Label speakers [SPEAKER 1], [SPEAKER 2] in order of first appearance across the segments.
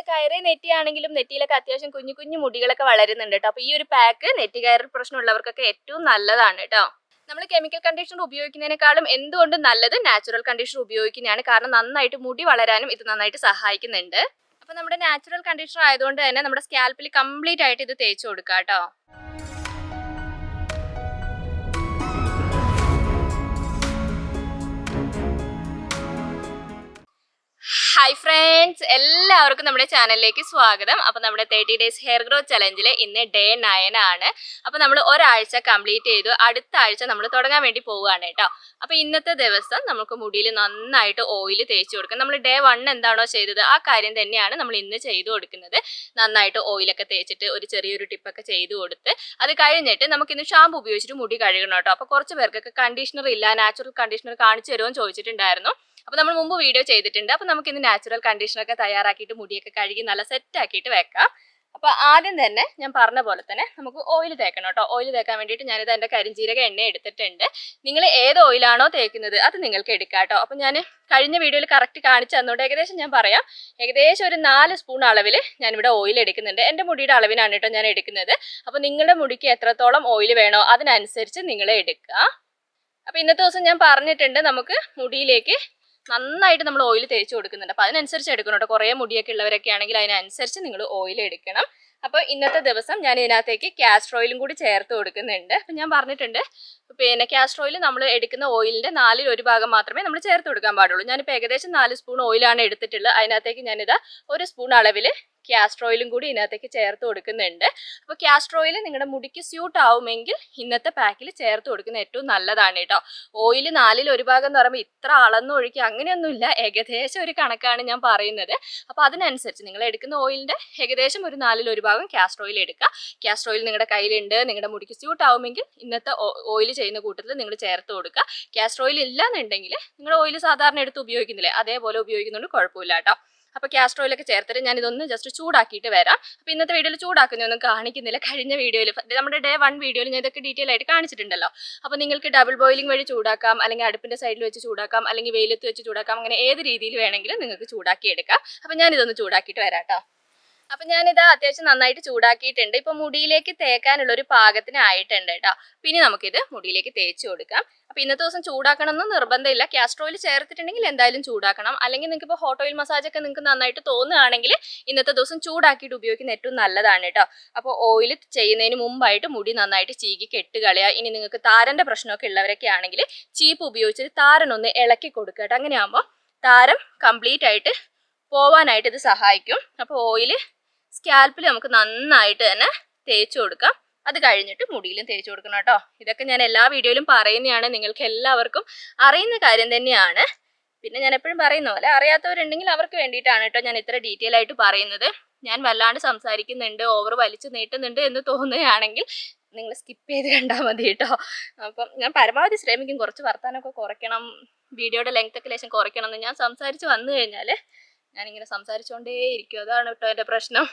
[SPEAKER 1] കയറി നെറ്റിയാണെങ്കിലും നെറ്റിയിലൊക്കെ അത്യാവശ്യം കുഞ്ഞു കുഞ്ഞു മുടികളൊക്കെ വളരുന്നുണ്ട് കേട്ടോ. അപ്പോൾ ഈ ഒരു പാക്ക് നെറ്റി കയറൽ പ്രശ്നമുള്ളവർക്കൊക്കെ ഏറ്റവും നല്ലതാണ് കേട്ടോ. നമ്മൾ കെമിക്കൽ കണ്ടീഷണർ ഉപയോഗിക്കുന്നതിനേക്കാളും എന്തുകൊണ്ടും നല്ലത് നാച്ചുറൽ കണ്ടീഷണർ ഉപയോഗിക്കുന്നതാണ്. കാരണം നന്നായിട്ട് മുടി വളരാനും ഇത് നന്നായിട്ട് സഹായിക്കുന്നുണ്ട്. അപ്പോൾ നമ്മുടെ നാച്ചുറൽ കണ്ടീഷണർ ആയതുകൊണ്ട് തന്നെ നമ്മുടെ സ്കാൽപ്പിൽ കംപ്ലീറ്റ് ആയിട്ട് ഇത് തേച്ച് കൊടുക്കാം കേട്ടോ. ഹായ് ഫ്രണ്ട്സ്, എല്ലാവർക്കും നമ്മുടെ ചാനലിലേക്ക് സ്വാഗതം. അപ്പോൾ നമ്മുടെ 30 ഡേയ്സ് ഹെയർ ഗ്രോത്ത് ചലഞ്ചിൽ ഇന്ന് ഡേ 9 ആണ്. അപ്പോൾ നമ്മൾ ഒരാഴ്ച കംപ്ലീറ്റ് ചെയ്തു. അടുത്ത ആഴ്ച നമ്മൾ തുടങ്ങാൻ വേണ്ടി പോവുകയാണ് കേട്ടോ. അപ്പോൾ ഇന്നത്തെ ദിവസം നമുക്ക് മുടിയിൽ നന്നായിട്ട് ഓയിൽ തേച്ച് കൊടുക്കാം. നമ്മൾ ഡേ 1 എന്താണോ ചെയ്തത് ആ കാര്യം തന്നെയാണ് നമ്മൾ ഇന്ന് ചെയ്തു കൊടുക്കുന്നത്. നന്നായിട്ട് ഓയിലൊക്കെ തേച്ചിട്ട് ഒരു ചെറിയൊരു ടിപ്പൊക്കെ ചെയ്ത് കൊടുത്ത് അത് കഴിഞ്ഞിട്ട് നമുക്കിന്ന് ഷാമ്പു ഉപയോഗിച്ചിട്ട് മുടി കഴുകണം കേട്ടോ. അപ്പോൾ കുറച്ച് പേർക്കൊക്കെ കണ്ടീഷണർ ഇല്ല, നാച്ചുറൽ കണ്ടീഷണർ കാണിച്ചു തരുമോ എന്ന് ചോദിച്ചിട്ടുണ്ടായിരുന്നു. അപ്പോൾ നമ്മൾ മുമ്പ് വീഡിയോ ചെയ്തിട്ടുണ്ട്. അപ്പോൾ നമുക്കിന്ന് നാച്ചുറൽ കണ്ടീഷണറൊക്കെ തയ്യാറാക്കിയിട്ട് മുടിയൊക്കെ കഴുകി നല്ല സെറ്റ് ആക്കിയിട്ട് വെക്കാം. അപ്പോൾ ആദ്യം തന്നെ ഞാൻ പറഞ്ഞ പോലെ തന്നെ നമുക്ക് ഓയിൽ തേക്കണം കേട്ടോ. ഓയിൽ തേക്കാൻ വേണ്ടിയിട്ട് ഞാനിത് എൻ്റെ കരിഞ്ജീരക എണ്ണ എടുത്തിട്ടുണ്ട്. നിങ്ങൾ ഏത് ഓയിലാണോ തേക്കുന്നത് അത് നിങ്ങൾക്ക് എടുക്കാം കേട്ടോ. അപ്പോൾ ഞാൻ കഴിഞ്ഞ വീഡിയോയിൽ കറക്റ്റ് കാണിച്ചു തന്നോണ്ട് ഏകദേശം ഞാൻ പറയാം. ഏകദേശം ഒരു 4 സ്പൂൺ അളവിൽ ഞാനിവിടെ ഓയിൽ എടുക്കുന്നുണ്ട്. എൻ്റെ മുടിയുടെ അളവിനാണ് കേട്ടോ ഞാൻ എടുക്കുന്നത്. അപ്പോൾ നിങ്ങളുടെ മുടിക്ക് എത്രത്തോളം ഓയിൽ വേണോ അതിനനുസരിച്ച് നിങ്ങൾ എടുക്കുക. അപ്പോൾ ഇന്നത്തെ ദിവസം ഞാൻ പറഞ്ഞിട്ടുണ്ട് നമുക്ക് മുടിയിലേക്ക് നന്നായിട്ട് നമ്മൾ ഓയിൽ തേച്ച് കൊടുക്കുന്നുണ്ട്. അപ്പോൾ അതിനനുസരിച്ച് എടുക്കണം കേട്ടോ. കുറേ മുടിയൊക്കെ ഉള്ളവരൊക്കെ ആണെങ്കിൽ അതിനനുസരിച്ച് നിങ്ങൾ ഓയിൽ എടുക്കണം. അപ്പോൾ ഇന്നത്തെ ദിവസം ഞാൻ ഇതിനകത്തേക്ക് കാസ്റ്റർ ഓയിലും കൂടി ചേർത്ത് കൊടുക്കുന്നുണ്ട്. അപ്പം ഞാൻ പറഞ്ഞിട്ടുണ്ട് പിന്നെ കാസ്റ്റർ ഓയിൽ നമ്മൾ എടുക്കുന്ന ഓയിലിൻ്റെ 4ൽ 1 ഭാഗം മാത്രമേ നമ്മൾ ചേർത്ത് കൊടുക്കാൻ പാടുള്ളൂ. ഞാനിപ്പോൾ ഏകദേശം 4 സ്പൂൺ ഓയിലാണ് എടുത്തിട്ടുള്ളത്. അതിനകത്തേക്ക് ഞാനിതാ 1 സ്പൂൺ അളവിൽ കാസ്റ്റർ ഓയിലും കൂടി ഇതിനകത്തേക്ക് ചേർത്ത് കൊടുക്കുന്നുണ്ട്. അപ്പോൾ കാസ്റ്റർ ഓയിൽ നിങ്ങളുടെ മുടിക്ക് സ്യൂട്ട് ആവുമെങ്കിൽ ഇന്നത്തെ പാക്കിൽ ചേർത്ത് കൊടുക്കുന്നത് ഏറ്റവും നല്ലതാണ് കേട്ടോ. ഓയിൽ 4ൽ 1 ഭാഗം എന്ന് പറയുമ്പോൾ ഇത്ര അളന്ന് ഒഴിക്കുക അങ്ങനെയൊന്നുമില്ല, ഏകദേശം ഒരു കണക്കാണ് ഞാൻ പറയുന്നത്. അപ്പോൾ അതിനനുസരിച്ച് നിങ്ങൾ എടുക്കുന്ന ഓയിലിൻ്റെ ഏകദേശം ഒരു 4ൽ 1 ഭാഗം കാസ്റ്റർ ഓയിൽ എടുക്കുക. കാസ്റ്റർ ഓയിൽ നിങ്ങളുടെ കയ്യിലുണ്ട്, നിങ്ങളുടെ മുടിക്ക് സ്യൂട്ട് ആവുമെങ്കിൽ ഇന്നത്തെ ഓയിൽ ചെയ്യുന്ന കൂട്ടത്തിൽ നിങ്ങൾ ചേർത്ത് കൊടുക്കുക. കാസ്റ്റർ ഓയിൽ ഇല്ലാന്നുണ്ടെങ്കിൽ നിങ്ങൾ ഓയിൽ സാധാരണ എടുത്ത് ഉപയോഗിക്കുന്നില്ലേ അതേപോലെ ഉപയോഗിക്കുന്നുണ്ട്, കുഴപ്പമില്ല കേട്ടോ. അപ്പോൾ കാസ്റ്റർ ഓയിലൊക്കെ ചേർത്തിട്ട് ഞാനിതൊന്ന് ജസ്റ്റ് ചൂടാക്കിയിട്ട് വരാം. അപ്പോൾ ഇന്നത്തെ വീഡിയോയിൽ ചൂടാക്കുന്നതൊന്നും കാണിക്കുന്നില്ല. കഴിഞ്ഞ വീഡിയോയിൽ നമ്മുടെ ഡേ 1 വീഡിയോയിൽ ഞാൻ ഇതൊക്കെ ഡീറ്റെയിൽ ആയിട്ട് കാണിച്ചിട്ടുണ്ടല്ലോ. അപ്പോൾ നിങ്ങൾക്ക് ഡബിൾ ബോയിലിംഗ് വഴി ചൂടാക്കാം, അല്ലെങ്കിൽ അടുപ്പിൻ്റെ സൈഡിൽ വെച്ച് ചൂടാക്കാം, അല്ലെങ്കിൽ വെയിലത്ത് വെച്ച് ചൂടാക്കാം. അങ്ങനെ ഏത് രീതിയിൽ വേണമെങ്കിലും നിങ്ങൾക്ക് ചൂടാക്കി എടുക്കാം. അപ്പോൾ ഞാനിതൊന്ന് ചൂടാക്കിയിട്ട് വരാം കേട്ടോ. അപ്പം ഞാനിത് അത്യാവശ്യം നന്നായിട്ട് ചൂടാക്കിയിട്ടുണ്ട്. ഇപ്പം മുടിയിലേക്ക് തേക്കാനുള്ളൊരു പാകത്തിനായിട്ടുണ്ട് കേട്ടോ. പിന്നെ നമുക്കിത് മുടിയിലേക്ക് തേച്ച് കൊടുക്കാം. അപ്പോൾ ഇന്നത്തെ ദിവസം ചൂടാക്കണമെന്ന് നിർബന്ധമില്ല. കാസ്റ്റർ ഓയിൽ ചേർത്തിട്ടുണ്ടെങ്കിൽ എന്തായാലും ചൂടാക്കണം. അല്ലെങ്കിൽ നിങ്ങൾക്ക് ഇപ്പോൾ ഹോട്ട് ഓയിൽ മസാജൊക്കെ നിങ്ങൾക്ക് നന്നായിട്ട് തോന്നുകയാണെങ്കിൽ ഇന്നത്തെ ദിവസം ചൂടാക്കിയിട്ട് ഉപയോഗിക്കുന്ന ഏറ്റവും നല്ലതാണ് കേട്ടോ. അപ്പോൾ ഓയിൽ ചെയ്യുന്നതിന് മുമ്പായിട്ട് മുടി നന്നായിട്ട് ചീകി കെട്ട് കളയുക. ഇനി നിങ്ങൾക്ക് താരൻ്റെ പ്രശ്നമൊക്കെ ഉള്ളവരൊക്കെ ആണെങ്കിൽ ചീപ്പ് ഉപയോഗിച്ച് താരനൊന്ന് ഇളക്കി കൊടുക്കുക കേട്ടോ. അങ്ങനെയാകുമ്പോൾ താരം കംപ്ലീറ്റ് ആയിട്ട് പോവാനായിട്ട് ഇത് സഹായിക്കും. അപ്പോൾ ഓയിൽ സ്കാൽപ്പിൽ നമുക്ക് നന്നായിട്ട് തന്നെ തേച്ച് കൊടുക്കാം. അത് കഴിഞ്ഞിട്ട് മുടിയിലും തേച്ച് കൊടുക്കണം കേട്ടോ. ഇതൊക്കെ ഞാൻ എല്ലാ വീഡിയോയിലും പറയുന്നതാണ്, നിങ്ങൾക്ക് എല്ലാവർക്കും അറിയുന്ന കാര്യം തന്നെയാണ്. പിന്നെ ഞാൻ എപ്പോഴും പറയുന്ന പോലെ അറിയാത്തവരുണ്ടെങ്കിൽ അവർക്ക് വേണ്ടിയിട്ടാണ് കേട്ടോ ഞാൻ ഇത്ര ഡീറ്റെയിൽ ആയിട്ട് പറയുന്നത്. ഞാൻ വല്ലാണ്ട് സംസാരിക്കുന്നുണ്ട്, ഓവർ വലിച്ചു നീട്ടുന്നുണ്ട് എന്ന് തോന്നുകയാണെങ്കിൽ നിങ്ങൾ സ്കിപ്പ് ചെയ്ത് കണ്ടാൽ മതി കേട്ടോ. അപ്പം ഞാൻ പരമാവധി ശ്രമിക്കും കുറച്ച് വർത്താനമൊക്കെ കുറയ്ക്കണം, വീഡിയോയുടെ ലെങ്ത്തൊക്കെ ലേശം കുറയ്ക്കണം എന്ന്. ഞാൻ സംസാരിച്ച് വന്നു കഴിഞ്ഞാൽ ഞാനിങ്ങനെ സംസാരിച്ചുകൊണ്ടേ ഇരിക്കും, അതാണ് കേട്ടോ എൻ്റെ പ്രശ്നം.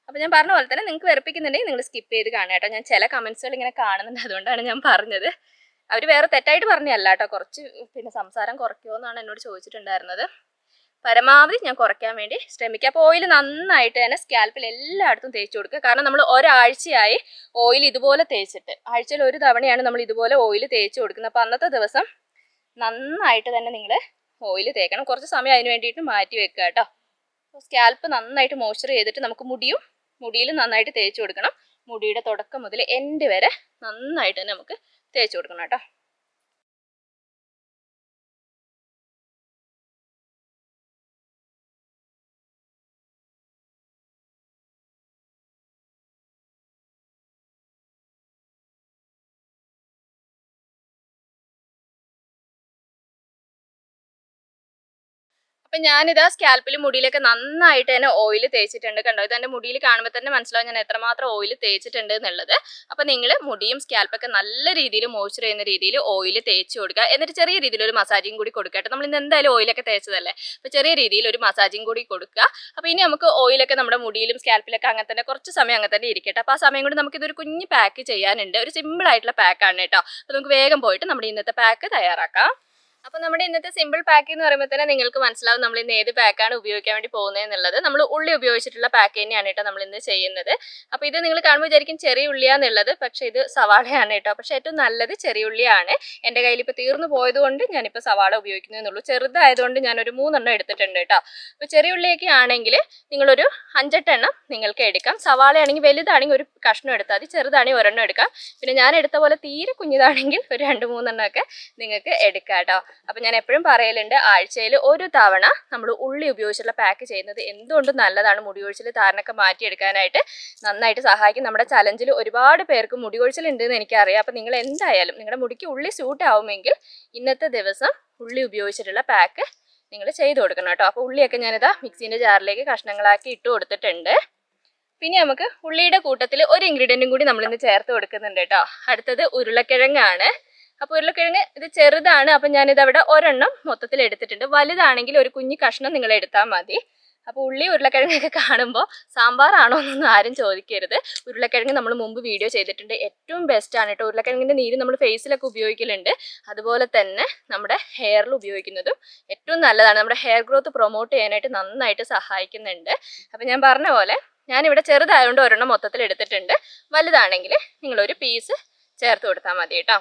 [SPEAKER 1] അപ്പോൾ ഞാൻ പറഞ്ഞ പോലെ തന്നെ നിങ്ങൾക്ക് വെറുപ്പിക്കുന്നുണ്ടെങ്കിൽ നിങ്ങൾ സ്കിപ്പ് ചെയ്ത് കാണുക കേട്ടോ. ഞാൻ ചില കമൻസുകൾ ഇങ്ങനെ കാണുന്നുണ്ട്, അതുകൊണ്ടാണ് ഞാൻ പറഞ്ഞത്. അവർ വേറെ തെറ്റായിട്ട് പറഞ്ഞല്ല കേട്ടോ, കുറച്ച് പിന്നെ സംസാരം കുറയ്ക്കുമോ എന്നാണ് എന്നോട് ചോദിച്ചിട്ടുണ്ടായിരുന്നത്. പരമാവധി ഞാൻ കുറയ്ക്കാൻ വേണ്ടി ശ്രമിക്കുക. അപ്പോൾ ഓയിൽ നന്നായിട്ട് തന്നെ സ്കാൽപ്പിൽ എല്ലായിടത്തും തേച്ച് കൊടുക്കുക. കാരണം നമ്മൾ ഒരാഴ്ചയായി ഓയിൽ ഇതുപോലെ തേച്ചിട്ട്, ആഴ്ചയിൽ 1 തവണയാണ് നമ്മൾ ഇതുപോലെ ഓയിൽ തേച്ച് കൊടുക്കുന്നത്. അപ്പോൾ അന്നത്തെ ദിവസം നന്നായിട്ട് തന്നെ നിങ്ങൾ ഓയിൽ തേക്കണം. കുറച്ച് സമയം അതിന് വേണ്ടിയിട്ട് മാറ്റി വെക്കുക കേട്ടോ. സ്കാൽപ്പ് നന്നായിട്ട് മോയ്സ്ചർ ചെയ്തിട്ട് നമുക്ക് മുടിയിൽ നന്നായിട്ട് തേച്ച് കൊടുക്കണം. മുടിയുടെ തുടക്കം മുതൽ എൻഡ് വരെ നന്നായിട്ട് തന്നെ നമുക്ക് തേച്ച് കൊടുക്കണം കേട്ടോ. അപ്പം ഞാനിതാ സ്കാൽപ്പിൽ മുടിയിലൊക്കെ നന്നായിട്ട് തന്നെ ഓയിൽ തേച്ചിട്ടുണ്ട് കണ്ടോ. ഇത് എൻ്റെ മുടിയിൽ കാണുമ്പോൾ തന്നെ മനസ്സിലാവും ഞാൻ എത്രമാത്രം ഓയിൽ തേച്ചിട്ടുണ്ട് എന്നുള്ളത്. അപ്പം നിങ്ങൾ മുടിയും സ്കാൽപ്പൊക്കെ നല്ല രീതിയിൽ മോയ്സ്ചർ ചെയ്യുന്ന രീതിയിൽ ഓയിൽ തേച്ച് കൊടുക്കുക. എന്നിട്ട് ചെറിയ രീതിയിൽ ഒരു മസാജിങ് കൂടി കൊടുക്കട്ടെ. നമ്മൾ ഇന്ന് എന്തായാലും ഓയിലൊക്കെ തേച്ചതല്ലേ, അപ്പോൾ ചെറിയ രീതിയിൽ ഒരു മസാജിങ് കൂടി കൊടുക്കുക. അപ്പോൾ ഇനി നമുക്ക് ഓയിലൊക്കെ നമ്മുടെ മുടിയിലും സ്കാൽപ്പിലൊക്കെ അങ്ങനെ തന്നെ കുറച്ച് സമയം അങ്ങനെ തന്നെ ഇരിക്കട്ടെ. അപ്പോൾ ആ സമയം കൊണ്ട് നമുക്കിതൊരു കുഞ്ഞ് പാക്ക് ചെയ്യാനുണ്ട്. ഒരു സിമ്പിൾ ആയിട്ടുള്ള പാക്കാണ് കേട്ടോ. അപ്പോൾ നമുക്ക് വേഗം പോയിട്ട് നമ്മുടെ ഇന്നത്തെ പാക്ക് തയ്യാറാക്കാം. അപ്പോൾ നമ്മുടെ ഇന്നത്തെ സിമ്പിൾ പാക്ക് എന്ന് പറയുമ്പോൾ തന്നെ നിങ്ങൾക്ക് മനസ്സിലാവും നമ്മൾ ഇന്ന് ഏത് പാക്കാണ് ഉപയോഗിക്കാൻ വേണ്ടി പോകുന്നത് എന്നുള്ളത്. നമ്മൾ ഉള്ളി ഉപയോഗിച്ചിട്ടുള്ള പാക്ക് തന്നെയാണ് കേട്ടോ നമ്മൾ ഇന്ന് ചെയ്യുന്നത്. അപ്പോൾ ഇത് നിങ്ങൾ കാണുമ്പോൾ വിചാരിക്കും ചെറിയ ഉള്ളിയാന്നുള്ളത്, പക്ഷേ ഇത് സവാളയാണ് കേട്ടോ. പക്ഷേ ഏറ്റവും നല്ലത് ചെറിയ ഉള്ളിയാണ്. എൻ്റെ കയ്യിൽ ഇപ്പോൾ തീർന്നു പോയതുകൊണ്ട് ഞാനിപ്പോൾ സവാള ഉപയോഗിക്കുന്നതെന്നുള്ളൂ. ചെറുതായതുകൊണ്ട് ഞാനൊരു 3 എടുത്തിട്ടുണ്ട് കേട്ടോ. അപ്പോൾ ചെറിയ ഉള്ളിയൊക്കെ ആണെങ്കിൽ നിങ്ങളൊരു 5-8 നിങ്ങൾക്ക് എടുക്കാം. സവാള ആണെങ്കിൽ വലുതാണെങ്കിൽ ഒരു കഷ്ണം എടുത്താൽ മതി, ചെറുതാണെങ്കിൽ ഒരെണ്ണം എടുക്കാം. പിന്നെ ഞാൻ എടുത്ത പോലെ തീരെ കുഞ്ഞിതാണെങ്കിൽ ഒരു 2-3 ഒക്കെ നിങ്ങൾക്ക് എടുക്കാം കേട്ടോ. അപ്പം ഞാൻ എപ്പോഴും പറയലുണ്ട്, ആഴ്ചയിൽ ഒരു തവണ നമ്മൾ ഉള്ളി ഉപയോഗിച്ചുള്ള പാക്ക് ചെയ്യുന്നത് എന്തുകൊണ്ടും നല്ലതാണ്. മുടി കൊഴിച്ചിൽ താരനൊക്കെ മാറ്റിയെടുക്കാനായിട്ട് നന്നായിട്ട് സഹായിക്കും. നമ്മുടെ ചലഞ്ചിൽ ഒരുപാട് പേർക്ക് മുടി കൊഴിച്ചിൽ ഉണ്ടെന്ന് എനിക്കറിയാം. അപ്പം നിങ്ങൾ എന്തായാലും നിങ്ങളുടെ മുടിക്ക് ഉള്ളി സ്യൂട്ട് ആവുമെങ്കിൽ ഇന്നത്തെ ദിവസം ഉള്ളി ഉപയോഗിച്ചിട്ടുള്ള പാക്ക് നിങ്ങൾ ചെയ്ത് കൊടുക്കണം കേട്ടോ. അപ്പോൾ ഉള്ളിയൊക്കെ ഞാനിതാ മിക്സീൻ്റെ ജാറിലേക്ക് കഷ്ണങ്ങളാക്കി ഇട്ട് കൊടുത്തിട്ടുണ്ട്. പിന്നെ നമുക്ക് ഉള്ളിയുടെ കൂട്ടത്തിൽ ഒരു ഇൻഗ്രീഡിയൻറ്റും കൂടി നമ്മളിന്ന് ചേർത്ത് കൊടുക്കുന്നുണ്ട് കേട്ടോ. അടുത്തത് ഉരുളക്കിഴങ്ങാണ്. അപ്പോൾ ഉരുളക്കിഴങ്ങ് ഇത് ചെറുതാണ്, അപ്പം ഞാനിത് അവിടെ ഒരെണ്ണം മൊത്തത്തിൽ എടുത്തിട്ടുണ്ട്. വലുതാണെങ്കിൽ ഒരു കുഞ്ഞു കഷ്ണം നിങ്ങൾ എടുത്താൽ മതി. അപ്പോൾ ഉള്ളി ഉരുളക്കിഴങ്ങൊക്കെ കാണുമ്പോൾ സാമ്പാറാണോ എന്നൊന്നും ആരും ചോദിക്കരുത്. ഉരുളക്കിഴങ്ങ് നമ്മൾ മുമ്പ് വീഡിയോ ചെയ്തിട്ടുണ്ട്, ഏറ്റവും ബെസ്റ്റാണ് കേട്ടോ. ഉരുളക്കിഴങ്ങിൻ്റെ നീര് നമ്മൾ ഫേസിലൊക്കെ ഉപയോഗിക്കലുണ്ട്, അതുപോലെ തന്നെ നമ്മുടെ ഹെയറിൽ ഉപയോഗിക്കുന്നതും ഏറ്റവും നല്ലതാണ്. നമ്മുടെ ഹെയർ ഗ്രോത്ത് പ്രൊമോട്ട് ചെയ്യാനായിട്ട് നന്നായിട്ട് സഹായിക്കുന്നുണ്ട്. അപ്പോൾ ഞാൻ പറഞ്ഞ പോലെ ഞാനിവിടെ ചെറുതായതുകൊണ്ട് ഒരെണ്ണം മൊത്തത്തിൽ എടുത്തിട്ടുണ്ട്. വലുതാണെങ്കിൽ നിങ്ങളൊരു പീസ് ചേർത്ത് കൊടുത്താൽ മതി കേട്ടോ.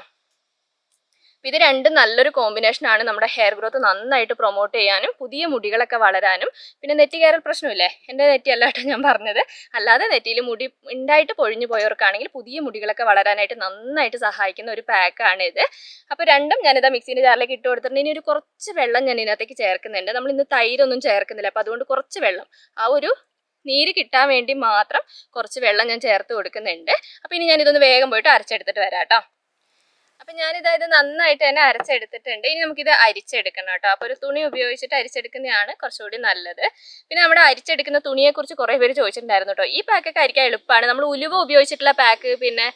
[SPEAKER 1] ഇത് രണ്ടും നല്ലൊരു കോമ്പിനേഷനാണ് നമ്മുടെ ഹെയർ ഗ്രോത്ത് നന്നായിട്ട് പ്രൊമോട്ട് ചെയ്യാനും പുതിയ മുടികളൊക്കെ വളരാനും. പിന്നെ നെറ്റി കയറൽ പ്രശ്നമില്ലേ, എൻ്റെ നെറ്റി അല്ലാട്ടോ ഞാൻ പറഞ്ഞത്, അല്ലാതെ നെറ്റിയിൽ മുടി ഉണ്ടായിട്ട് പൊഴിഞ്ഞു പോയവർക്കാണെങ്കിൽ പുതിയ മുടികളൊക്കെ വളരാനായിട്ട് നന്നായിട്ട് സഹായിക്കുന്ന ഒരു പാക്കാണ് ഇത്. അപ്പോൾ രണ്ടും ഞാനിതാ മിക്സീൻ്റെ ജാറിലേക്ക് ഇട്ട് കൊടുത്തിട്ടുണ്ട്. ഇനി ഒരു കുറച്ച് വെള്ളം ഞാൻ ഇതിനകത്തേക്ക് ചേർക്കുന്നുണ്ട്. നമ്മൾ ഇന്ന് തൈരൊന്നും ചേർക്കുന്നില്ല, അപ്പോൾ അതുകൊണ്ട് കുറച്ച് വെള്ളം, ആ ഒരു നീര് കിട്ടാൻ വേണ്ടി മാത്രം കുറച്ച് വെള്ളം ഞാൻ ചേർത്ത് കൊടുക്കുന്നുണ്ട്. അപ്പോൾ ഇനി ഞാനിതൊന്ന് വേഗം പോയിട്ട് അരച്ചെടുത്തിട്ട് വരാം കേട്ടോ. അപ്പം ഞാനിതായത് നന്നായിട്ട് തന്നെ അരച്ചെടുത്തിട്ടുണ്ട്. ഇനി നമുക്കിത് അരിച്ചെടുക്കണം കേട്ടോ. അപ്പോൾ ഒരു തുണി ഉപയോഗിച്ചിട്ട് അരിച്ചെടുക്കുന്നതാണ് കുറച്ചുകൂടി നല്ലത്. പിന്നെ നമ്മുടെ അരിച്ചെടുക്കുന്ന തുണിയെക്കുറിച്ച് കുറേ പേര് ചോദിച്ചിട്ടുണ്ടായിരുന്നു കേട്ടോ. ഈ പാക്കൊക്കെ അരിക്കാൻ എളുപ്പമാണ്. നമ്മൾ ഉലുവ ഉപയോഗിച്ചിട്ടുള്ള പാക്ക്, പിന്നെ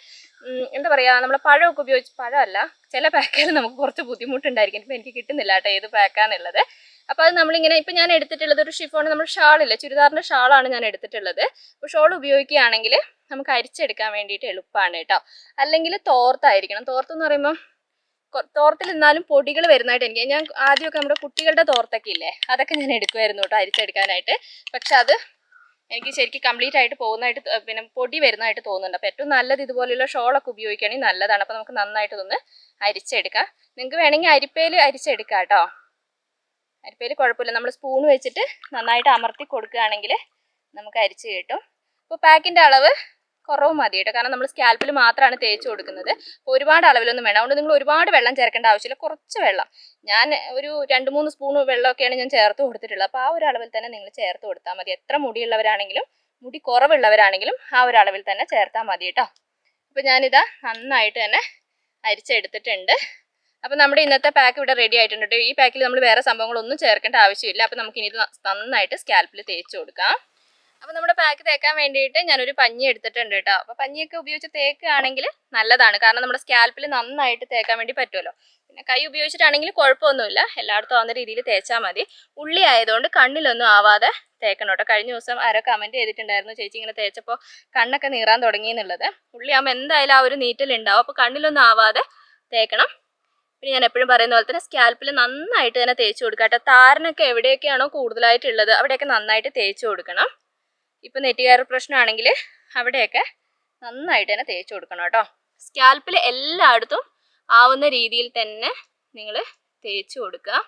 [SPEAKER 1] എന്താ പറയുക, നമ്മൾ പഴമൊക്കെ ഉപയോഗിച്ച്, പഴമല്ല ചില പാക്കുകൾ നമുക്ക് കുറച്ച് ബുദ്ധിമുട്ടുണ്ടായിരിക്കും. ഇപ്പം എനിക്ക് കിട്ടുന്നില്ല കേട്ടോ ഏത് പാക്കാന്നുള്ളത്. അപ്പോൾ അത് നമ്മളിങ്ങനെ, ഇപ്പം ഞാൻ എടുത്തിട്ടുള്ളത് ഒരു ഷിഫോൺ, നമ്മൾ ഷാളില്ല, ചുരിദാറിൻ്റെ ഷാളാണ് ഞാൻ എടുത്തിട്ടുള്ളത്. അപ്പോൾ ഷോൾ ഉപയോഗിക്കുകയാണെങ്കിൽ നമുക്ക് അരിച്ചെടുക്കാൻ വേണ്ടിയിട്ട് എളുപ്പമാണ് കേട്ടോ. അല്ലെങ്കിൽ തോർത്തായിരിക്കണം. തോർത്തെന്ന് പറയുമ്പം തോർത്തിൽ നിന്നാലും പൊടികൾ വരുന്നതായിട്ട് ഞാൻ ആദ്യമൊക്കെ നമ്മുടെ കുട്ടികളുടെ തോർത്തൊക്കെ ഇല്ലേ, അതൊക്കെ ഞാൻ എടുക്കുമായിരുന്നു കേട്ടോ അരിച്ചെടുക്കാനായിട്ട്. പക്ഷെ അത് എനിക്ക് ശരിക്കും കംപ്ലീറ്റ് ആയിട്ട് പോകുന്നതായിട്ട്, പിന്നെ പൊടി വരുന്നതായിട്ട് തോന്നുന്നുണ്ട്. അപ്പോൾ ഏറ്റവും നല്ലത് ഇതുപോലെയുള്ള ഷോളൊക്കെ ഉപയോഗിക്കുകയാണെങ്കിൽ നല്ലതാണ്. അപ്പോൾ നമുക്ക് നന്നായിട്ട് ഇതൊന്ന് അരിച്ചെടുക്കാം. നിങ്ങൾക്ക് വേണമെങ്കിൽ അരിപ്പയിൽ അരിച്ചെടുക്കാം കേട്ടോ. അരിപ്പയിൽ കുഴപ്പമില്ല, നമ്മൾ സ്പൂൺ വെച്ചിട്ട് നന്നായിട്ട് അമർത്തി കൊടുക്കുകയാണെങ്കിൽ നമുക്ക് അരിച്ച് കിട്ടും. അപ്പോൾ പാക്കിൻ്റെ അളവ് കുറവ് മതി കേട്ടോ, കാരണം നമ്മൾ സ്കാൽപ്പിൽ മാത്രമാണ് തേച്ച് കൊടുക്കുന്നത്. അപ്പോൾ ഒരുപാട് അളവിലൊന്നും വേണം. അതുകൊണ്ട് നിങ്ങൾ ഒരുപാട് വെള്ളം ചേർക്കേണ്ട ആവശ്യമില്ല, കുറച്ച് വെള്ളം. ഞാൻ ഒരു 2-3 സ്പൂൺ വെള്ളമൊക്കെയാണ് ഞാൻ ചേർത്ത് കൊടുത്തിട്ടുള്ളത്. അപ്പോൾ ആ ഒരു അളവിൽ തന്നെ നിങ്ങൾ ചേർത്ത് കൊടുത്താൽ മതി. എത്ര മുടിയുള്ളവരാണെങ്കിലും മുടി കുറവുള്ളവരാണെങ്കിലും ആ ഒരു അളവിൽ തന്നെ ചേർത്താൽ മതി കേട്ടോ. അപ്പോൾ ഞാനിതാ നന്നായിട്ട് തന്നെ അരിച്ചെടുത്തിട്ടുണ്ട്. അപ്പോൾ നമ്മുടെ ഇന്നത്തെ പാക്ക് ഇവിടെ റെഡി ആയിട്ടുണ്ട് കേട്ടോ. ഈ പാക്കിൽ നമ്മൾ വേറെ സംഭവങ്ങളൊന്നും ചേർക്കേണ്ട ആവശ്യമില്ല. അപ്പോൾ നമുക്കിനി ഇത് നന്നായിട്ട് സ്കാൽപ്പിൽ തേച്ച് കൊടുക്കാം. അപ്പോൾ നമ്മുടെ പാക്ക് തേക്കാൻ വേണ്ടിയിട്ട് ഞാനൊരു പഞ്ഞി എടുത്തിട്ടുണ്ട് കേട്ടോ. അപ്പോൾ പഞ്ഞിയൊക്കെ ഉപയോഗിച്ച് തേക്കുകയാണെങ്കിൽ നല്ലതാണ്, കാരണം നമ്മുടെ സ്കാൽപ്പിൽ നന്നായിട്ട് തേക്കാൻ വേണ്ടി പറ്റുമല്ലോ. പിന്നെ കൈ ഉപയോഗിച്ചിട്ടാണെങ്കിൽ കുഴപ്പമൊന്നുമില്ല, എല്ലായിടത്തും ആവുന്ന രീതിയിൽ തേച്ചാൽ മതി. ഉള്ളി ആയതുകൊണ്ട് കണ്ണിലൊന്നും ആവാതെ തേക്കണം കേട്ടോ. കഴിഞ്ഞ ദിവസം ആരോ കമൻറ്റ് ചെയ്തിട്ടുണ്ടായിരുന്നു, ചേച്ചി ഇങ്ങനെ തേച്ചപ്പോൾ കണ്ണൊക്കെ നീറാൻ തുടങ്ങി എന്നുള്ളത്. ഉള്ളി ആകുമ്പോൾ എന്തായാലും ആ ഒരു നീറ്റലുണ്ടാവും, അപ്പോൾ കണ്ണിലൊന്നും ആവാതെ തേക്കണം. പിന്നെ ഞാൻ എപ്പോഴും പറയുന്ന പോലെ തന്നെ സ്കാൽപ്പിൽ നന്നായിട്ട് തന്നെ തേച്ച് കൊടുക്കുക കേട്ടോ. താരനൊക്കെ എവിടെയൊക്കെയാണോ കൂടുതലായിട്ടുള്ളത് അവിടെയൊക്കെ നന്നായിട്ട് തേച്ച് കൊടുക്കണം. ഇപ്പം നെറ്റുകയറൽ പ്രശ്നമാണെങ്കിൽ അവിടെയൊക്കെ നന്നായിട്ട് തന്നെ തേച്ച് കൊടുക്കണം കേട്ടോ. സ്കാൽപ്പിൽ എല്ലായിടത്തും ആവുന്ന രീതിയിൽ തന്നെ നിങ്ങൾ തേച്ച് കൊടുക്കുക.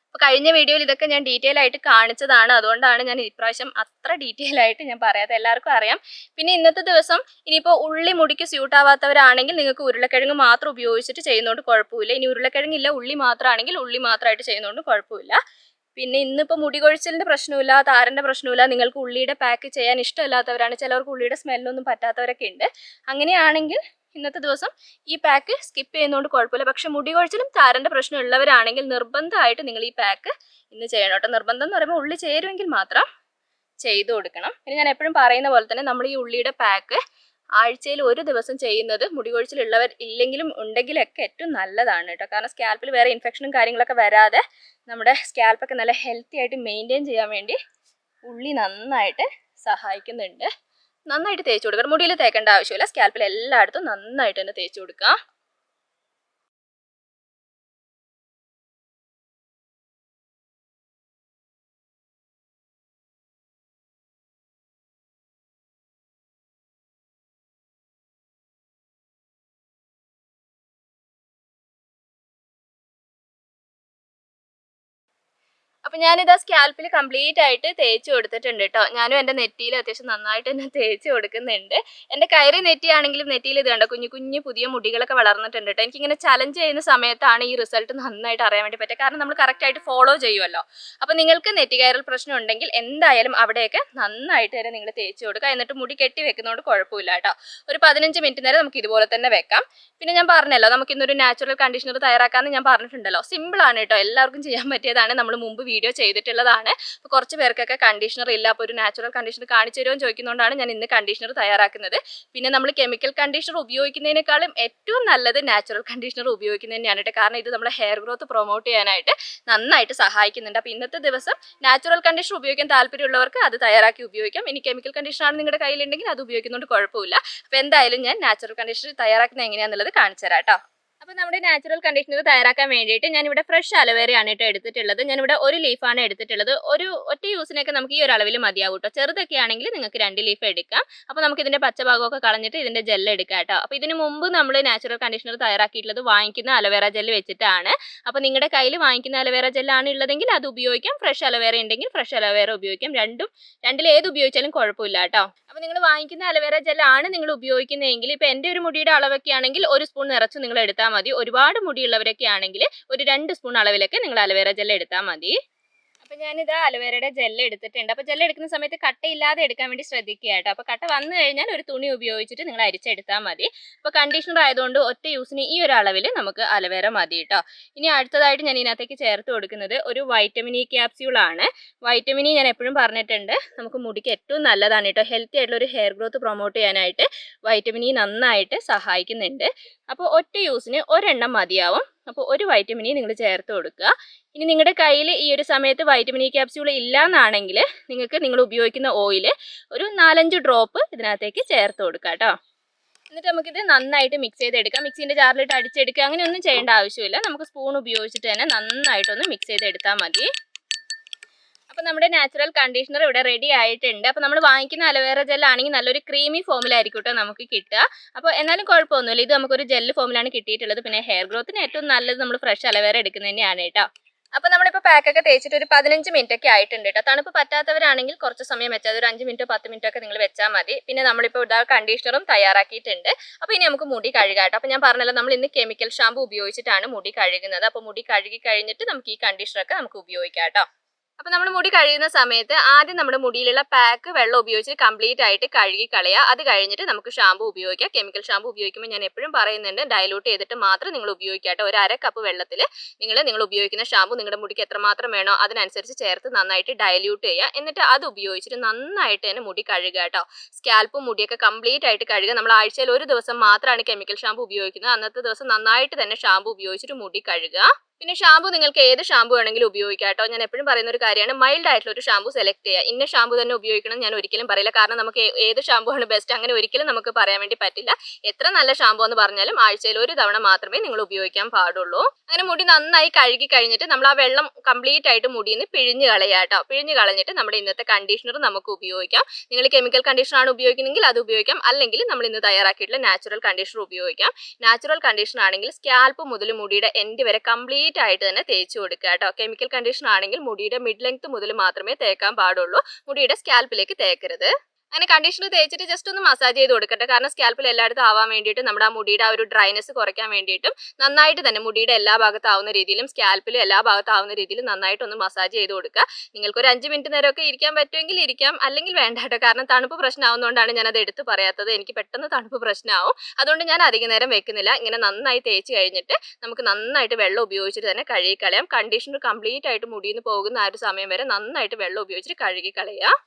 [SPEAKER 1] അപ്പോൾ കഴിഞ്ഞ വീഡിയോയിൽ ഇതൊക്കെ ഞാൻ ഡീറ്റെയിൽ ആയിട്ട് കാണിച്ചതാണ്, അതുകൊണ്ടാണ് ഞാൻ ഇപ്രാവശ്യം അത്ര ഡീറ്റെയിൽ ആയിട്ട് ഞാൻ പറയാതെ, എല്ലാവർക്കും അറിയാം. പിന്നെ ഇന്നത്തെ ദിവസം ഇനിയിപ്പോൾ ഉള്ളി മുടിക്ക് സ്യൂട്ട് ആവാത്തവരാണെങ്കിൽ നിങ്ങൾക്ക് ഉരുളക്കിഴങ്ങ് മാത്രം ഉപയോഗിച്ചിട്ട് ചെയ്യുന്നതുകൊണ്ട് കുഴപ്പമില്ല. ഇനി ഉരുളക്കിഴങ്ങില്ല, ഉള്ളി മാത്രമാണെങ്കിൽ ഉള്ളി മാത്രമായിട്ട് ചെയ്യുന്നതുകൊണ്ട് കുഴപ്പമില്ല. പിന്നെ ഇന്നിപ്പോൾ മുടി കൊഴിച്ചിലിൻ്റെ പ്രശ്നമില്ല, താരൻ്റെ പ്രശ്നമില്ല, നിങ്ങൾക്ക് ഉള്ളിയുടെ പാക്ക് ചെയ്യാൻ ഇഷ്ടമില്ലാത്തവരാണ്, ചിലവർക്ക് ഉള്ളിയുടെ സ്മെല്ലൊന്നും പറ്റാത്തവരൊക്കെ ഉണ്ട്. അങ്ങനെയാണെങ്കിൽ ഇന്നത്തെ ദിവസം ഈ പാക്ക് സ്കിപ്പ് ചെയ്യുന്നതുകൊണ്ട് കുഴപ്പമില്ല. പക്ഷെ മുടി കൊഴിച്ചിലും താരൻ്റെ പ്രശ്നം ഉള്ളവരാണെങ്കിൽ നിർബന്ധമായിട്ട് നിങ്ങൾ ഈ പാക്ക് ഇന്ന് ചെയ്യണം കേട്ടോ. നിർബന്ധം എന്ന് പറയുമ്പോൾ ഉള്ളി ചേരുമെങ്കിൽ മാത്രം ചെയ്തു കൊടുക്കണം. പിന്നെ ഞാൻ എപ്പോഴും പറയുന്ന പോലെ തന്നെ നമ്മൾ ഈ ഉള്ളിയുടെ പാക്ക് ആഴ്ചയിൽ ഒരു ദിവസം ചെയ്യുന്നത് മുടി കൊഴിച്ചിലുള്ളവർ ഇല്ലെങ്കിലും ഉണ്ടെങ്കിലൊക്കെ ഏറ്റവും നല്ലതാണ് കേട്ടോ. കാരണം സ്കാൽപ്പിൽ വേറെ ഇൻഫെക്ഷനും കാര്യങ്ങളൊക്കെ വരാതെ നമ്മുടെ സ്കാൽപ്പൊക്കെ നല്ല ഹെൽത്തി ആയിട്ട് മെയിൻറ്റെയിൻ ചെയ്യാൻ വേണ്ടി ഉള്ളി നന്നായിട്ട് സഹായിക്കുന്നുണ്ട്. നന്നായിട്ട് തേച്ച് കൊടുക്കണം. മുടിയിൽ തേക്കേണ്ട ആവശ്യമില്ല, സ്കാൽപ്പിൽ എല്ലായിടത്തും നന്നായിട്ട് തന്നെ തേച്ച് കൊടുക്കുക. അപ്പം ഞാനിതാ സ്കാൽപ്പിൽ കംപ്ലീറ്റ് ആയിട്ട് തേച്ച് കൊടുത്തിട്ടുണ്ട് കേട്ടോ. ഞാനും എൻ്റെ നെറ്റിയിൽ അത്യാവശ്യം നന്നായിട്ട് തന്നെ തേച്ച് കൊടുക്കുന്നുണ്ട്. എൻ്റെ കയറി നെറ്റിയാണെങ്കിലും നെറ്റിയിൽ ഇത് കണ്ടോ കുഞ്ഞു കുഞ്ഞു പുതിയ മുടികളൊക്കെ വളർന്നിട്ടുണ്ട് കേട്ടോ. എനിക്കിങ്ങനെ ചലഞ്ച് ചെയ്യുന്ന സമയത്താണ് ഈ റിസൾട്ട് നന്നായിട്ട് അറിയാൻ വേണ്ടി പറ്റുക. കാരണം നമ്മൾ കറക്റ്റായിട്ട് ഫോളോ ചെയ്യുമല്ലോ. അപ്പോൾ നിങ്ങൾക്ക് നെറ്റി കയറൽ പ്രശ്നം ഉണ്ടെങ്കിൽ എന്തായാലും അവിടെയൊക്കെ നന്നായിട്ട് തന്നെ നിങ്ങൾ തേച്ച് കൊടുക്കുക. എന്നിട്ട് മുടി കെട്ടി വെക്കുന്നതുകൊണ്ട് കുഴപ്പമില്ല കേട്ടോ. ഒരു 15 മിനിറ്റ് നേരം നമുക്ക് ഇതുപോലെ തന്നെ വെക്കാം. പിന്നെ ഞാൻ പറഞ്ഞല്ലോ നമുക്ക് ഇന്നൊരു നാച്ചുറൽ കണ്ടീഷണർ തയ്യാറാക്കാമെന്ന് ഞാൻ പറഞ്ഞിട്ടുണ്ടല്ലോ. സിമ്പിളാണ് കേട്ടോ, എല്ലാവർക്കും ചെയ്യാൻ പറ്റിയതാണ്. നമ്മൾ മുമ്പ് വീഡിയോ ചെയ്തിട്ടുള്ളതാണ്. അപ്പോൾ കുറച്ച് പേർക്കൊക്കെ കണ്ടീഷണർ ഇല്ല, അപ്പോൾ ഒരു നാച്ചുറൽ കണ്ടീഷണർ കാണിച്ചു തരുമോ എന്ന് ചോദിക്കുന്നതുകൊണ്ടാണ് ഞാൻ ഇന്ന് കണ്ടീഷണർ തയ്യാറാക്കുന്നത്. പിന്നെ നമ്മൾ കെമിക്കൽ കണ്ടീഷണർ ഉപയോഗിക്കുന്നതിനേക്കാളും ഏറ്റവും നല്ലത് നാച്ചുറൽ കണ്ടീഷണർ ഉപയോഗിക്കുന്നത് തന്നെയാണ് കേട്ടോ. കാരണം ഇത് നമ്മുടെ ഹെയർ ഗ്രോത്ത് പ്രൊമോട്ട് ചെയ്യാനായിട്ട് നന്നായിട്ട് സഹായിക്കുന്നുണ്ട്. അപ്പോൾ ഇന്നത്തെ ദിവസം നാച്ചുറൽ കണ്ടീഷണർ ഉപയോഗിക്കാൻ താല്പര്യമുള്ളവർക്ക് അത് തയ്യാറാക്കി ഉപയോഗിക്കാം. ഇനി കെമിക്കൽ കണ്ടീഷണർ നിങ്ങളുടെ കയ്യിലുണ്ടെങ്കിൽ അത് ഉപയോഗിക്കുന്നതുകൊണ്ട് കുഴപ്പമില്ല. അപ്പോൾ എന്തായാലും ഞാൻ നാച്ചുറൽ കണ്ടീഷണർ തയ്യാറാക്കുന്നത് എങ്ങനെയാണെന്നുള്ളത് കാണിച്ചു തരാം കേട്ടോ. അപ്പോൾ നമ്മുടെ നാച്ചുറൽ കണ്ടീഷണർ തയ്യാറാക്കാൻ വേണ്ടിയിട്ട് ഞാനിവിടെ ഫ്രഷ് അലോവേരയാണ് കേട്ടോ എടുത്തിട്ടുള്ളത്. ഞാനിവിടെ ഒരു ലീഫാണ് എടുത്തിട്ടുള്ളത്. ഒരു ഒറ്റ യൂസിനൊക്കെ നമുക്ക് ഈ ഒരു അളവിൽ മതിയാവും കേട്ടോ. ചെറുതൊക്കെ ആണെങ്കിൽ നിങ്ങൾക്ക് 2 ലീഫ് എടുക്കാം. അപ്പോൾ നമുക്ക് ഇതിൻ്റെ പച്ചഭാഗമൊക്കെ കളഞ്ഞിട്ട് ഇതിൻ്റെ ജെല്ല് എടുക്കാം കേട്ടോ. അപ്പോൾ ഇതിന് മുമ്പ് നമ്മൾ നാച്ചുറൽ കണ്ടീഷണർ തയ്യാറാക്കിയിട്ടുള്ളത് വാങ്ങിക്കുന്ന അലോവേര ജെല്ല് വെച്ചിട്ടാണ്. അപ്പോൾ നിങ്ങളുടെ കയ്യിൽ വാങ്ങിക്കുന്ന അലോവേര ജെല്ലാണ് ഉള്ളതെങ്കിൽ അത് ഉപയോഗിക്കാം. ഫ്രഷ് അലോവേര ഉണ്ടെങ്കിൽ ഫ്രഷ് അലോവേര ഉപയോഗിക്കാം. രണ്ടിൽ ഏത് ഉപയോഗിച്ചാലും കുഴപ്പമില്ല കേട്ടോ. അപ്പോൾ നിങ്ങൾ വാങ്ങിക്കുന്ന അലോവേര ജെല്ലാണ് നിങ്ങൾ ഉപയോഗിക്കുന്നതെങ്കിൽ ഇപ്പോൾ എൻ്റെ ഒരു മുടിയുടെ അളവൊക്കെ ആണെങ്കിൽ 1 സ്പൂൺ നിറച്ച് നിങ്ങൾ എടുത്താൽ മതി. ഒരുപാട് മുടിയുള്ളവരൊക്കെ ആണെങ്കിൽ ഒരു 2 സ്പൂൺ അളവിലൊക്കെ നിങ്ങൾ അലോവേര ജെല്ല് എടുത്താൽ മതി. അപ്പോൾ ഞാനിത് അലോവേരയുടെ ജെല്ല് എടുത്തിട്ടുണ്ട്. അപ്പോൾ ജെല്ല് എടുക്കുന്ന സമയത്ത് കട്ടയില്ലാതെ എടുക്കാൻ വേണ്ടി ശ്രദ്ധിക്കുക കേട്ടോ. അപ്പോൾ കട്ട വന്നു കഴിഞ്ഞാൽ ഒരു തുണി ഉപയോഗിച്ചിട്ട് നിങ്ങൾ അരിച്ചെടുത്താൽ മതി. അപ്പോൾ കണ്ടീഷണർ ആയതുകൊണ്ട് ഒറ്റ യൂസിന് ഈ ഒരു അളവിൽ നമുക്ക് അലോവേര മതി കേട്ടോ. ഇനി അടുത്തതായിട്ട് ഞാൻ ഇതിനകത്തേക്ക് ചേർത്ത് കൊടുക്കുന്നത് ഒരു വൈറ്റമിൻ ഇ ക്യാപ്സ്യൂളാണ്. വൈറ്റമിൻ ഇ ഞാൻ എപ്പോഴും പറഞ്ഞിട്ടുണ്ട് നമുക്ക് മുടിക്ക് ഏറ്റവും നല്ലതാണ് കേട്ടോ. ഹെൽത്തി ആയിട്ടുള്ള ഒരു ഹെയർ ഗ്രോത്ത് പ്രൊമോട്ട് ചെയ്യാനായിട്ട് വൈറ്റമിൻ ഇ നന്നായിട്ട് സഹായിക്കുന്നുണ്ട്. അപ്പോൾ ഒറ്റ യൂസിന് ഒരെണ്ണം മതിയാവും. അപ്പോൾ ഒരു വൈറ്റമിൻ ഇ നിങ്ങൾ ചേർത്ത് കൊടുക്കുക. ഇനി നിങ്ങളുടെ കയ്യിൽ ഈ ഒരു സമയത്ത് വൈറ്റമിൻ ഇ ക്യാപ്സ്യൂൾ ഇല്ല എന്നാണെങ്കിൽ നിങ്ങൾക്ക് നിങ്ങൾ ഉപയോഗിക്കുന്ന ഓയിൽ ഒരു 4-5 ഡ്രോപ്പ് ഇതിനകത്തേക്ക് ചേർത്ത് കൊടുക്കുക കേട്ടോ. എന്നിട്ട് നമുക്കിത് നന്നായിട്ട് മിക്സ് ചെയ്തെടുക്കാം. മിക്സിൻ്റെ ജാറിലിട്ട് അടിച്ചെടുക്കുക അങ്ങനെയൊന്നും ചെയ്യേണ്ട ആവശ്യമില്ല. നമുക്ക് സ്പൂൺ ഉപയോഗിച്ചിട്ട് തന്നെ നന്നായിട്ടൊന്ന് മിക്സ് ചെയ്തെടുത്താൽ മതി. അപ്പോൾ നമ്മുടെ നാച്ചുറൽ കണ്ടീഷണർ ഇവിടെ റെഡി ആയിട്ടുണ്ട്. അപ്പോൾ നമ്മൾ വാങ്ങിക്കുന്ന അലോവേര ജെല്ലാണെങ്കിൽ നല്ലൊരു ക്രീമി ഫോമിലായിരിക്കും കേട്ടോ നമുക്ക് കിട്ടുക. അപ്പോൾ എന്നാലും കുഴപ്പമൊന്നുമില്ല, ഇത് നമുക്കൊരു ജെല്ല് ഫോമിലാണ് കിട്ടിയിട്ടുള്ളത്. പിന്നെ ഹെയർ ഗ്രോത്തിന് ഏറ്റവും നല്ലത് നമ്മൾ ഫ്രഷ് അലോവേര എടുക്കുന്നത് തന്നെയാണ് കേട്ടോ. അപ്പോൾ നമ്മളിപ്പോൾ പാക്കൊക്കെ തേച്ചിട്ട് ഒരു 15 മിനിറ്റ് ഒക്കെ ആയിട്ടുണ്ട് കേട്ടോ. തണുപ്പ് പറ്റാത്തവരാണെങ്കിൽ കുറച്ച് സമയം വെച്ചാൽ ഒരു 5 മിനിറ്റോ 10 മിനിറ്റോ ഒക്കെ നിങ്ങൾ വെച്ചാൽ മതി. പിന്നെ നമ്മളിപ്പോൾ ഇതാ കണ്ടീഷണറും തയ്യാറാക്കിയിട്ടുണ്ട്. അപ്പോൾ ഇനി നമുക്ക് മുടി കഴുകാം കേട്ടോ. അപ്പോൾ ഞാൻ പറഞ്ഞല്ലോ നമ്മൾ ഇന്ന് കെമിക്കൽ ഷാമ്പു ഉപയോഗിച്ചിട്ടാണ് മുടി കഴുകുന്നത്. അപ്പോൾ മുടി കഴുകി കഴിഞ്ഞിട്ട് നമുക്ക് ഈ കണ്ടീഷണറൊക്കെ നമുക്ക് ഉപയോഗിക്കാം കേട്ടോ. അപ്പോൾ നമ്മൾ മുടി കഴിയുന്ന സമയത്ത് ആദ്യം നമ്മുടെ മുടിയിലുള്ള പാക്ക് വെള്ളം ഉപയോഗിച്ച് കംപ്ലീറ്റ് ആയിട്ട് കഴുകി കളയുക. അത് കഴിഞ്ഞിട്ട് നമുക്ക് ഷാമ്പു ഉപയോഗിക്കാം. കെമിക്കൽ ഷാമ്പു ഉപയോഗിക്കുമ്പോൾ ഞാൻ എപ്പോഴും പറയുന്നുണ്ട് ഡൈലൂട്ട് ചെയ്തിട്ട് മാത്രം നിങ്ങൾ ഉപയോഗിക്കുക കേട്ടോ. ഒരു 1/2 കപ്പ് വെള്ളത്തിൽ നിങ്ങൾ ഉപയോഗിക്കുന്ന ഷാമ്പു നിങ്ങളുടെ മുടിക്ക് എത്രമാത്രം വേണോ അതിനനുസരിച്ച് ചേർത്ത് നന്നായിട്ട് ഡൈല്യൂട്ട് ചെയ്യുക. എന്നിട്ട് അത് ഉപയോഗിച്ചിട്ട് നന്നായിട്ട് തന്നെ മുടി കഴുകുക കേട്ടോ. സ്കാൽപ്പും മുടിയൊക്കെ കംപ്ലീറ്റ് ആയിട്ട് കഴുകുക. നമ്മൾ ആഴ്ചയിൽ ഒരു ദിവസം മാത്രമാണ് കെമിക്കൽ ഷാമ്പു ഉപയോഗിക്കുന്നത്. അന്നത്തെ ദിവസം നന്നായിട്ട് തന്നെ ഷാമ്പു ഉപയോഗിച്ചിട്ട് മുടി കഴുകുക. പിന്നെ ഷാമ്പു നിങ്ങൾക്ക് ഏത് ഷാമ്പു വേണമെങ്കിലും ഉപയോഗിക്കാം കേട്ടോ. ഞാൻ എപ്പോഴും പറയുന്ന ഒരു കാര്യമാണ് മൈൽഡ് ആയിട്ടുള്ള ഒരു ഷാമ്പു സെലക്ട് ചെയ്യുക. ഇന്ന ഷാമ്പു തന്നെ ഉപയോഗിക്കണം ഞാൻ ഒരിക്കലും പറയില്ല. കാരണം നമുക്ക് ഏത് ഷാമ്പു ആണ് ബെസ്റ്റ് അങ്ങനെ ഒരിക്കലും നമുക്ക് പറയാൻ വേണ്ടി പറ്റില്ല. എത്ര നല്ല ഷാമ്പു എന്ന് പറഞ്ഞാലും ആഴ്ചയിൽ ഒരു തവണ മാത്രമേ നിങ്ങൾ ഉപയോഗിക്കാൻ പാടുള്ളൂ. അങ്ങനെ മുടി നന്നായി കഴുകി കഴിഞ്ഞിട്ട് നമ്മൾ ആ വെള്ളം കംപ്ലീറ്റ് ആയിട്ട് മുടിയിൽ നിന്ന് പിഴിഞ്ഞ് കളയുക കേട്ടോ. പിഴിഞ്ഞ് കളഞ്ഞിട്ട് നമ്മുടെ ഇന്നത്തെ കണ്ടീഷണർ നമുക്ക് ഉപയോഗിക്കാം. നിങ്ങൾ കെമിക്കൽ കണ്ടീഷണർ ആണ് ഉപയോഗിക്കുന്നതെങ്കിൽ അത് ഉപയോഗിക്കാം. അല്ലെങ്കിൽ നമ്മൾ ഇന്ന് തയ്യാറാക്കിയിട്ടുള്ള നാച്ചുറൽ കണ്ടീഷണർ ഉപയോഗിക്കാം. നാച്ചുറൽ കണ്ടീഷണർ ആണെങ്കിൽ സ്കാൽപ്പ് മുതൽ മുടിയുടെ എൻഡ് വരെ കംപ്ലീറ്റ് ആയിട്ട് തന്നെ തേച്ച് കൊടുക്കുക കേട്ടോ. കെമിക്കൽ കണ്ടീഷണർ ആണെങ്കിൽ മുടിയുടെ മിഡ് ലെങ്ത് മുതൽ മാത്രമേ തേക്കാൻ പാടുള്ളൂ. മുടിയുടെ സ്കാൽപ്പിലേക്ക് തേക്കരുത്. അങ്ങനെ കണ്ടീഷണർ തേച്ചിട്ട് ജസ്റ്റ് ഒന്ന് മസാജ് ചെയ്ത് കൊടുക്കട്ടെ. കാരണം സ്കാൽപ്പിൽ എല്ലായിടത്തും ആവാൻ വേണ്ടിയിട്ട് നമ്മുടെ ആ മുടിയുടെ ആ ഒരു ഡ്രൈനെസ് കുറയ്ക്കാൻ വേണ്ടിയിട്ടും നന്നായിട്ട് തന്നെ മുടിയുടെ എല്ലാ ഭാഗത്താവുന്ന രീതിയിലും സ്കാൽപ്പിലും എല്ലാ ഭാഗത്താവുന്ന രീതിയിലും നന്നായിട്ടൊന്ന് മസാജ് ചെയ്ത് കൊടുക്കുക. നിങ്ങൾക്കൊരു 5 മിനിറ്റ് നേരമൊക്കെ ഇരിക്കാൻ പറ്റുമെങ്കിൽ ഇരിക്കാം, അല്ലെങ്കിൽ വേണ്ട കേട്ടോ. കാരണം തണുപ്പ് പ്രശ്നമാവുന്നതുകൊണ്ടാണ് ഞാനത് എടുത്ത് പറയാത്തത്. എനിക്ക് പെട്ടെന്ന് തണുപ്പ് പ്രശ്നമാവും. അതുകൊണ്ട് ഞാൻ അധികം നേരം വെക്കുന്നില്ല. ഇങ്ങനെ നന്നായി തേച്ച് കഴിഞ്ഞിട്ട് നമുക്ക് നന്നായിട്ട് വെള്ളം ഉപയോഗിച്ചിട്ട് തന്നെ കഴുകി കളയാം. കണ്ടീഷണർ കംപ്ലീറ്റ് ആയിട്ട് മുടിയിൽ നിന്ന് പോകുന്ന ആ ഒരു സമയം വരെ നന്നായിട്ട് വെള്ളം ഉപയോഗിച്ചിട്ട് കഴുകി കളയുക.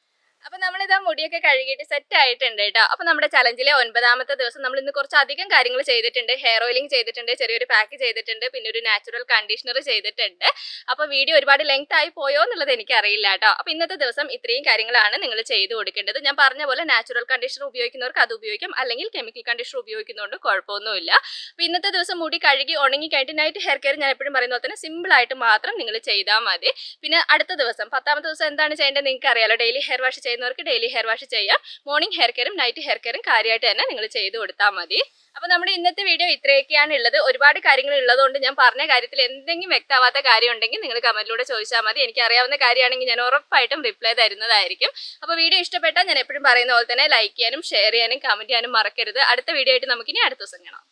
[SPEAKER 1] അപ്പോൾ നമ്മളിതാ മുടിയൊക്കെ കഴുകിയിട്ട് സെറ്റ് ആയിട്ടുണ്ട് കേട്ടോ. അപ്പോൾ നമ്മുടെ ചലഞ്ചിലെ 9ാമത്തെ ദിവസം നമ്മൾ ഇന്ന് കുറച്ച് അധികം കാര്യങ്ങൾ ചെയ്തിട്ടുണ്ട്. ഹെയർ ഓയിലിംഗ് ചെയ്തിട്ടുണ്ട്, ചെറിയൊരു പാക്ക് ചെയ്തിട്ടുണ്ട്, പിന്നെ ഒരു നാച്ചുറൽ കണ്ടീഷണർ ചെയ്തിട്ടുണ്ട്. അപ്പോൾ വീഡിയോ ഒരുപാട് ലെങ്ത് ആയി പോയോ എന്നുള്ളത് എനിക്കറിയില്ല കേട്ടോ. അപ്പോൾ ഇന്നത്തെ ദിവസം ഇത്രയും കാര്യങ്ങളാണ് നിങ്ങൾ ചെയ്ത് കൊടുക്കേണ്ടത്. ഞാൻ പറഞ്ഞ പോലെ നാച്ചുറൽ കണ്ടീഷണർ ഉപയോഗിക്കുന്നവർക്ക് അത് ഉപയോഗിക്കാം, അല്ലെങ്കിൽ കെമിക്കൽ കണ്ടീഷണർ ഉപയോഗിക്കുന്നതുകൊണ്ട് കുഴപ്പമൊന്നുമില്ല. അപ്പോൾ ഇന്നത്തെ ദിവസം മുടി കഴുകി ഉണങ്ങി കഴിഞ്ഞിട്ട് നൈറ്റ് ഹെയർ കെയർ ഞാൻ എപ്പോഴും പറയുന്ന പോലെ തന്നെ സിമ്പിളായിട്ട് മാത്രം നിങ്ങൾ ചെയ്താൽ മതി. പിന്നെ അടുത്ത ദിവസം 10ാമത്തെ ദിവസം എന്താണ് ചെയ്യേണ്ടത് നിങ്ങൾക്ക് അറിയാലോ. ഡെയിലി ഹെയർ വാഷ് ചെയ്യുന്നവർക്ക് ഡെയിലി ഹെയർ വാഷ് ചെയ്യാം. മോർണിംഗ് ഹെയർ കെയറും നൈറ്റ് ഹെയർ കെയറും കാര്യമായിട്ട് തന്നെ നിങ്ങൾ ചെയ്ത് കൊടുത്താൽ മതി. അപ്പോൾ നമ്മുടെ ഇന്നത്തെ വീഡിയോ ഇത്രയൊക്കെയാണ് ഉള്ളത്. ഒരുപാട് കാര്യങ്ങൾ ഉള്ളതുകൊണ്ട് ഞാൻ പറഞ്ഞ കാര്യത്തിൽ എന്തെങ്കിലും വ്യക്തമാവാത്ത കാര്യം ഉണ്ടെങ്കിൽ നിങ്ങൾ കമന്റിലൂടെ ചോദിച്ചാൽ മതി. എനിക്ക് അറിയാവുന്ന കാര്യമാണെങ്കിൽ ഞാൻ ഉറപ്പായിട്ടും റിപ്ലൈ തരുന്നതായിരിക്കും. അപ്പോൾ വീഡിയോ ഇഷ്ടപ്പെട്ടാൽ ഞാൻ എപ്പോഴും പറയുന്ന പോലെ തന്നെ ലൈക്ക് ചെയ്യാനും ഷെയർ ചെയ്യാനും കമന്റ് ചെയ്യാനും മറക്കരുത്. അടുത്ത വീഡിയോ ആയിട്ട് നമുക്കിനി അടുത്ത ദിവസം കാണാം.